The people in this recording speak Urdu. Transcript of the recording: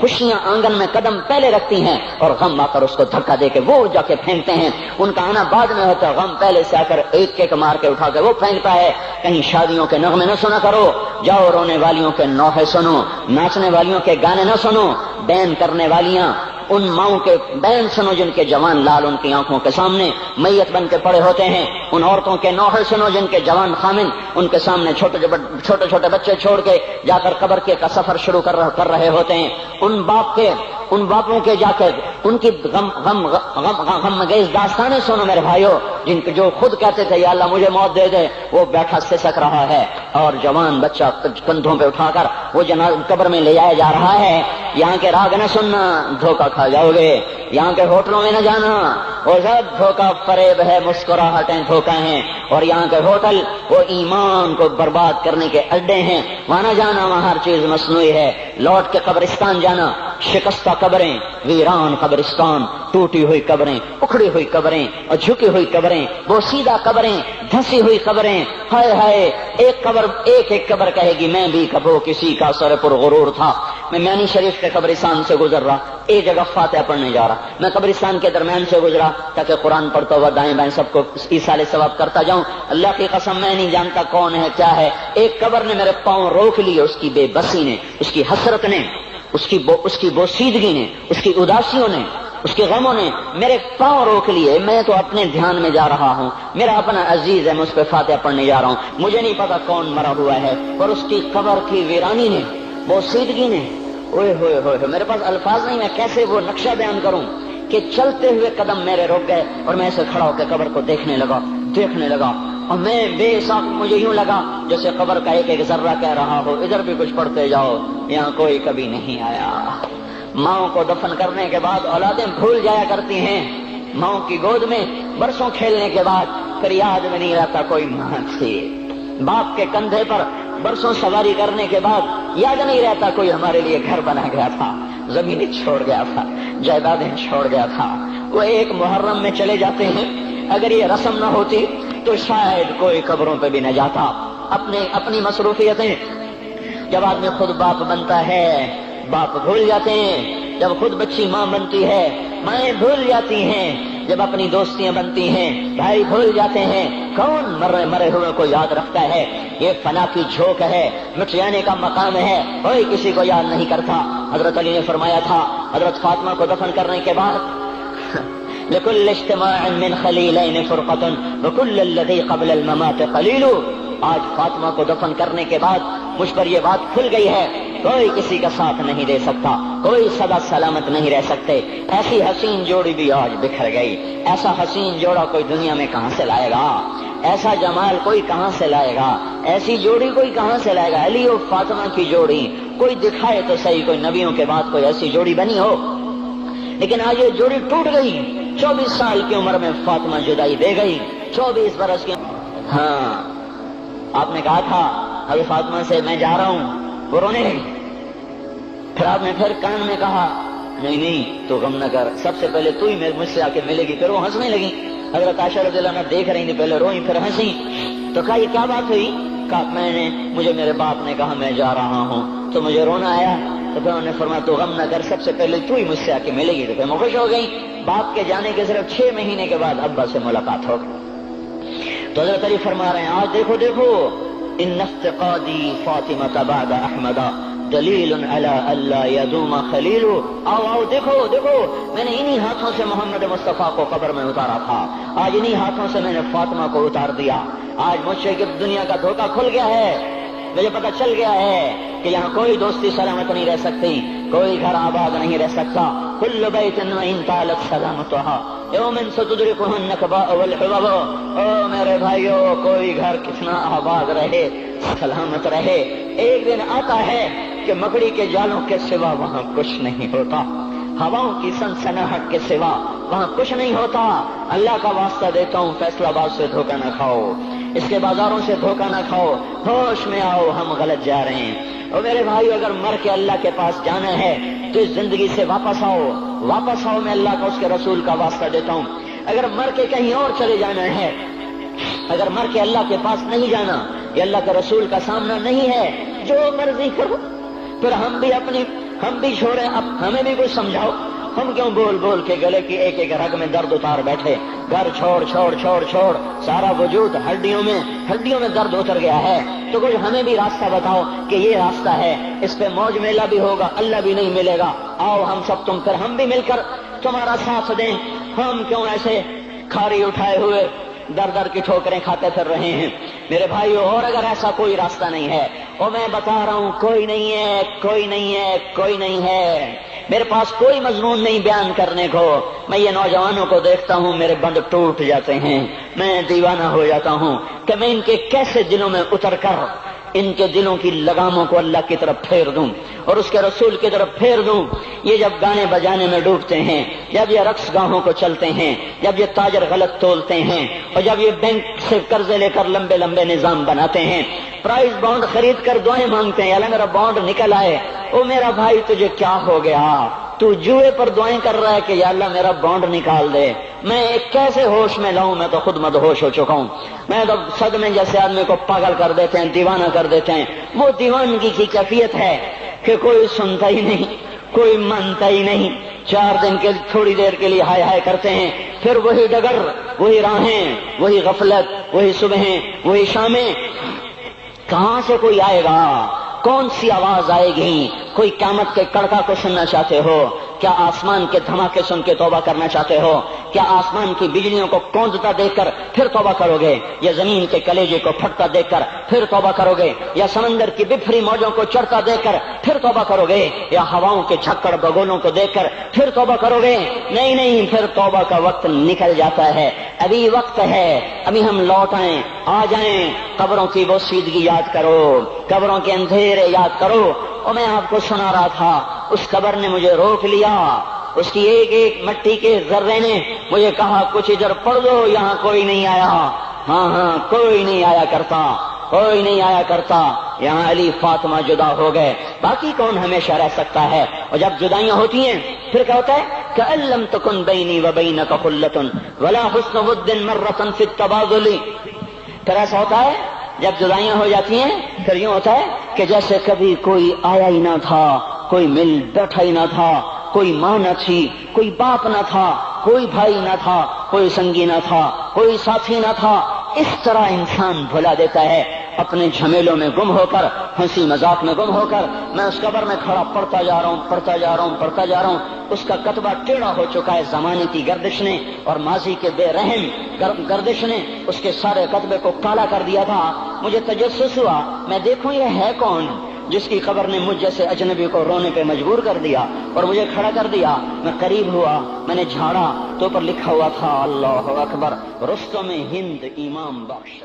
خوشیاں آنگن میں قدم پہلے رکھتی ہیں اور غم آ کر اس کو دھکا دے کے وہ جا کے پھینکتے ہیں. ان کا آنا بعد میں ہوتا ہے, غم پہلے سے آ کر ایک ایک مار کے اٹھا کے وہ پھینکتا ہے. کہیں شادیوں کے نغمے نہ سنا کرو, جاؤ رونے والیوں کے نوحے سنو, ناچنے والیوں کے گانے نہ سنو, بین کرنے والیاں ان ماؤں کے بین سنو جن کے جوان لال ان کی آنکھوں کے سامنے میت بن کے پڑے ہوتے ہیں. ان عورتوں کے نوحے سنو جن کے جوان خامن ان کے سامنے چھوٹے چھوٹے بچے چھوڑ کے جا کر قبر کے کا سفر شروع کر رہے ہوتے ہیں. ان باپوں کے جا کر ان کی غم گیز داستانیں سنو میرے بھائیو, جن کے جو خود کہتے تھے یا اللہ مجھے موت دے دے, وہ بیٹھا سسک رہا ہے اور جوان بچہ کندھوں پہ اٹھا کر وہ قبر میں لے جایا جا رہا ہے. یہاں کے راگ نہ سننا, دھوکہ کھا جاؤ گے. یہاں کے ہوٹلوں میں نہ جانا, وہ سب دھوکہ فریب ہے, مسکراہٹیں دھوکہ ہیں. اور یہاں کے ہوٹل وہ ایمان کو برباد کرنے کے اڈے ہیں, وہاں نہ جانا, وہاں ہر چیز مصنوعی ہے. لوٹ کے قبرستان جانا, شکستہ قبریں, ویران قبرستان, ٹوٹی ہوئی قبریں, اکھڑی ہوئی قبریں اور جھکی ہوئی قبریں, بوسیدہ قبریں, دھسی ہوئی قبریں. ہائے ہائے, ایک قبر کہے گی میں بھی کبھی کسی کا سر پر غرور تھا. میں میانی شریف کے قبرستان سے گزر رہا, ایک جگہ فاتحہ پڑھنے جا رہا, میں قبرستان کے درمیان سے گزرا تاکہ قرآن پڑھتا ہوا دائیں بائیں سب کو ایصال ثواب کرتا جاؤں. اللہ کی قسم میں نہیں جانتا کون ہے کیا ہے, ایک قبر نے میرے پاؤں روک لیے, اس کی بے بسی نے, اس کی حسرت نے, اس کی بوسیدگی نے, اس کی اداسیوں نے, اس کے غموں نے میرے پاؤں روک لیے. میں تو اپنے دھیان میں جا رہا ہوں, میرا اپنا عزیز ہے, میں اس پہ فاتحہ پڑھنے جا رہا ہوں, مجھے نہیں پتا کون مرا ہوا ہے. اور اس کی قبر کی ویرانی نے, بوسیدگی نے, اوئے ہوئے ہوئے, میرے پاس الفاظ نہیں, میں کیسے وہ نقشہ بیان کروں کہ چلتے ہوئے قدم میرے رک گئے اور میں ایسے کھڑا ہو کے قبر کو دیکھنے لگا. اور میں بے ساکھ, مجھے یوں لگا جیسے قبر کا ایک ذرہ کہہ رہا ہو ادھر بھی کچھ پڑھتے جاؤ, یہاں کوئی کبھی نہیں آیا. ماؤں کو دفن کرنے کے بعد اولادیں بھول جایا کرتی ہیں, ماؤں کی گود میں برسوں کھیلنے کے بعد پھر یاد میں نہیں رہتا کوئی ماں تھی. باپ کے کندھے پر برسوں سواری کرنے کے بعد یاد نہیں رہتا کوئی ہمارے لیے گھر بنا گیا تھا, زمینیں چھوڑ گیا تھا, جائیدادیں چھوڑ گیا تھا. وہ ایک محرم میں چلے جاتے ہیں, اگر یہ رسم نہ ہوتی تو شاید کوئی قبروں پہ بھی نہ جاتا. اپنی مصروفیتیں, جب آدمی خود باپ بنتا ہے باپ بھول جاتے ہیں, جب خود بچی ماں بنتی ہے مائیں بھول جاتی ہیں, جب اپنی دوستیاں بنتی ہیں بھائی بھول جاتے ہیں. کون مرے ہوئے کو یاد رکھتا ہے؟ یہ فنا کی جھوک ہے, مٹ جانے کا مقام ہے, کوئی کسی کو یاد نہیں کرتا. حضرت علی نے فرمایا تھا حضرت فاطمہ کو دفن کرنے کے بعد لكل اجتماع من خلیلین فرقۃ وكل الذی قبل الممات قلیل. آج فاطمہ کو دفن کرنے کے بعد مجھ پر یہ بات کھل گئی ہے, کوئی کسی کا ساتھ نہیں دے سکتا, کوئی سدا سلامت نہیں رہ سکتے. ایسی حسین جوڑی بھی آج بکھر گئی. ایسا حسین جوڑا کوئی دنیا میں کہاں سے لائے گا, ایسا جمال کوئی کہاں سے لائے گا, ایسی جوڑی کوئی کہاں سے لائے گا. علی و فاطمہ کی جوڑی کوئی دکھائے تو صحیح, کوئی نبیوں کے بعد کوئی ایسی جوڑی بنی ہو. لیکن آج یہ جوڑی ٹوٹ گئی. 24 سال کی عمر میں فاطمہ جدائی دے گئی, 24 برس کی. ہاں آپ نے کہا تھا ابھی فاطمہ سے میں جا رہا ہوں, وہ رونے لگی. پھر آپ نے پھر کان میں کہا نہیں تو غم نہ کر, سب سے پہلے تو ہی مجھ سے آ کے ملے گی. پھر وہ ہنسنے لگی. حضرت عائشہ رضی اللہ عنہا دیکھ رہی تھی, پہلے روئی پھر ہنسی. تو کہا یہ کیا بات ہوئی؟ کہا مجھے میرے باپ نے کہا میں جا رہا ہوں تو مجھے رونا آیا. تو پھر انہوں نے فرمایا تو غم نہ کر, سب سے پہلے تو ہی مجھ سے آ کے ملے گی. تو پھر میں خوش ہو گئی. باپ کے جانے کے صرف 6 مہینے کے بعد ابا سے ملاقات ہو گئی. تو حضرت علی فرما رہے ہیں آج دیکھو ان افتقادی فاطمہ بعد احمد دلیل علی اللہ یدوم خلیل. آؤ دیکھو میں نے انہی ہاتھوں سے محمد مصطفیٰ کو قبر میں اتارا تھا, آج انہی ہاتھوں سے میں نے فاطمہ کو اتار دیا. آج مجھ سے دنیا کا دھوکہ کھل گیا ہے, مجھے پتہ چل گیا ہے کہ یہاں کوئی دوستی سلامت نہیں رہ سکتی, کوئی گھر آباد نہیں رہ سکتا. کل بیت وان طالت سلامتها یوم ستدرکہ النکباء والحباب. او میرے بھائیو, کوئی گھر کتنا آباد رہے سلامت رہے, ایک دن آتا ہے کہ مکڑی کے جالوں کے سوا وہاں کچھ نہیں ہوتا, ہواؤں کی سنسناہٹ کے سوا وہاں کچھ نہیں ہوتا. اللہ کا واسطہ دیتا ہوں فیصلہ آباد سے دھوکہ نہ کھاؤ, اس کے بازاروں سے دھوکہ نہ کھاؤ, ہوش میں آؤ, ہم غلط جا رہے ہیں. اور میرے بھائیو اگر مر کے اللہ کے پاس جانا ہے تو اس زندگی سے واپس آؤ, میں اللہ کا اس کے رسول کا واسطہ دیتا ہوں. اگر مر کے کہیں اور چلے جانا ہے, اگر مر کے اللہ کے پاس نہیں جانا یا اللہ کے رسول کا سامنا نہیں ہے, جو مرضی کرو. پھر ہم بھی ہم بھی چھوڑیں، اب ہمیں بھی کچھ سمجھاؤ، ہم کیوں بول بول کے گلے کی ایک ایک رگ میں درد اتار بیٹھے؟ گھر چھوڑ چھوڑ چھوڑ چھوڑ، سارا وجود ہڈیوں میں درد اتر گیا ہے، تو کچھ ہمیں بھی راستہ بتاؤ کہ یہ راستہ ہے، اس پہ موج میلہ بھی ہوگا، اللہ بھی نہیں ملے گا، آؤ ہم سب تم پھر ہم بھی مل کر تمہارا ساتھ دیں۔ ہم کیوں ایسے کھاری اٹھائے ہوئے در در کی ٹھوکریں کھاتے پھر رہے ہیں؟ میرے بھائیو، اور اگر ایسا کوئی راستہ نہیں ہے، اور میں بتا رہا ہوں کوئی نہیں ہے، کوئی نہیں ہے، کوئی نہیں ہے، میرے پاس کوئی مضمون نہیں بیان کرنے کو، میں یہ نوجوانوں کو دیکھتا ہوں میرے بند ٹوٹ جاتے ہیں، میں دیوانہ ہو جاتا ہوں کہ میں ان کے کیسے دلوں میں اتر کر ان کے دلوں کی لگاموں کو اللہ کی طرف پھیر دوں اور اس کے رسول کی طرف پھیر دوں۔ یہ جب گانے بجانے میں ڈوبتے ہیں، جب یہ رقص گاہوں کو چلتے ہیں، جب یہ تاجر غلط تولتے ہیں، اور جب یہ بینک سے قرضے لے کر لمبے لمبے نظام بناتے ہیں، پرائز بانڈ خرید کر دعائیں مانگتے ہیں، اللہ میرا بانڈ نکل آئے، او میرا بھائی تجھے کیا ہو گیا؟ تو جوئے پر دعائیں کر رہا ہے کہ یا اللہ میرا بانڈ نکال دے۔ میں کیسے ہوش میں لاؤں؟ میں تو خود مدہوش ہو چکا ہوں۔ میں تو صدمے جیسے آدمی کو پاگل کر دیتے ہیں، دیوانہ کر دیتے ہیں۔ وہ دیوانگی کی کیفیت ہے کہ کوئی سنتا ہی نہیں، کوئی مانتا ہی نہیں، 4 دن کے تھوڑی دیر کے لیے ہائے ہائے کرتے ہیں، پھر وہی ڈگر، وہی راہیں، وہی غفلت، وہی صبحیں، وہی شامیں۔ کہاں سے کوئی آئے گا؟ کون سی آواز آئے گی؟ کوئی قیامت کے کڑکا کو سننا چاہتے ہو؟ کیا آسمان کے دھماکے سن کے توبہ کرنا چاہتے ہو؟ کیا آسمان کی بجلیوں کو کونجتا دیکھ کر پھر توبہ کرو گے؟ یا زمین کے کلیجے کو پھٹتا دیکھ کر پھر توبہ کرو گے؟ یا سمندر کی بفری موجوں کو چڑھتا دیکھ کر پھر توبہ کرو گے؟ یا ہواؤں کے جھکڑ بگولوں کو دیکھ کر پھر توبہ کرو گے؟ نہیں نہیں، پھر توبہ کا وقت نکل جاتا ہے، ابھی وقت ہے، ابھی ہم لوٹ آئیں، آ جائیں۔ قبروں کی وہ سیدگی یاد کرو، قبروں کے اندھیرے یاد کرو۔ اور میں آپ کو سنا رہا تھا، اس قبر نے مجھے روک لیا، اس کی ایک ایک مٹی کے ذرے نے مجھے کہا کچھ ادھر پڑھ دو، یہاں کوئی نہیں آیا۔ ہاں کوئی نہیں آیا کرتا، کوئی نہیں آیا کرتا، یہاں علی فاطمہ جدا ہو گئے، باقی کون ہمیشہ رہ سکتا ہے؟ اور جب جدائیاں ہوتی ہیں پھر کیا ہوتا ہے؟ کہ لم تکن بینی وبینک خلۃ ولا حسن ود مرۃ فی التبادل۔ پھر ایسا ہوتا ہے جب جدائیاں ہو جاتی ہیں، پھر یوں ہوتا ہے کہ جیسے کبھی کوئی آیا ہی نہ تھا، کوئی مل بیٹھا ہی نہ تھا، کوئی ماں نہ تھی، کوئی باپ نہ تھا، کوئی بھائی نہ تھا، کوئی سنگی نہ تھا، کوئی ساتھی نہ تھا۔ اس طرح انسان بھلا دیتا ہے، اپنے جھمیلوں میں گم ہو کر، ہنسی مذاق میں گم ہو کر۔ میں اس قبر میں کھڑا پڑھتا جا رہا ہوں، پڑھتا جا رہا ہوں، پڑھتا جا رہا ہوں۔ اس کا کتبہ ٹیڑھا ہو چکا ہے، زمانے کی گردش نے اور ماضی کے بے رحم گردش نے اس کے سارے کتبے کو کالا کر دیا تھا۔ مجھے تجسس ہوا، میں دیکھوں یہ ہے کون جس کی قبر نے مجھ جیسے اجنبی کو رونے پہ مجبور کر دیا اور مجھے کھڑا کر دیا۔ میں قریب ہوا، میں نے جھاڑا تو پر لکھا ہوا تھا اللہ اکبر، رستم ہند امام بخش۔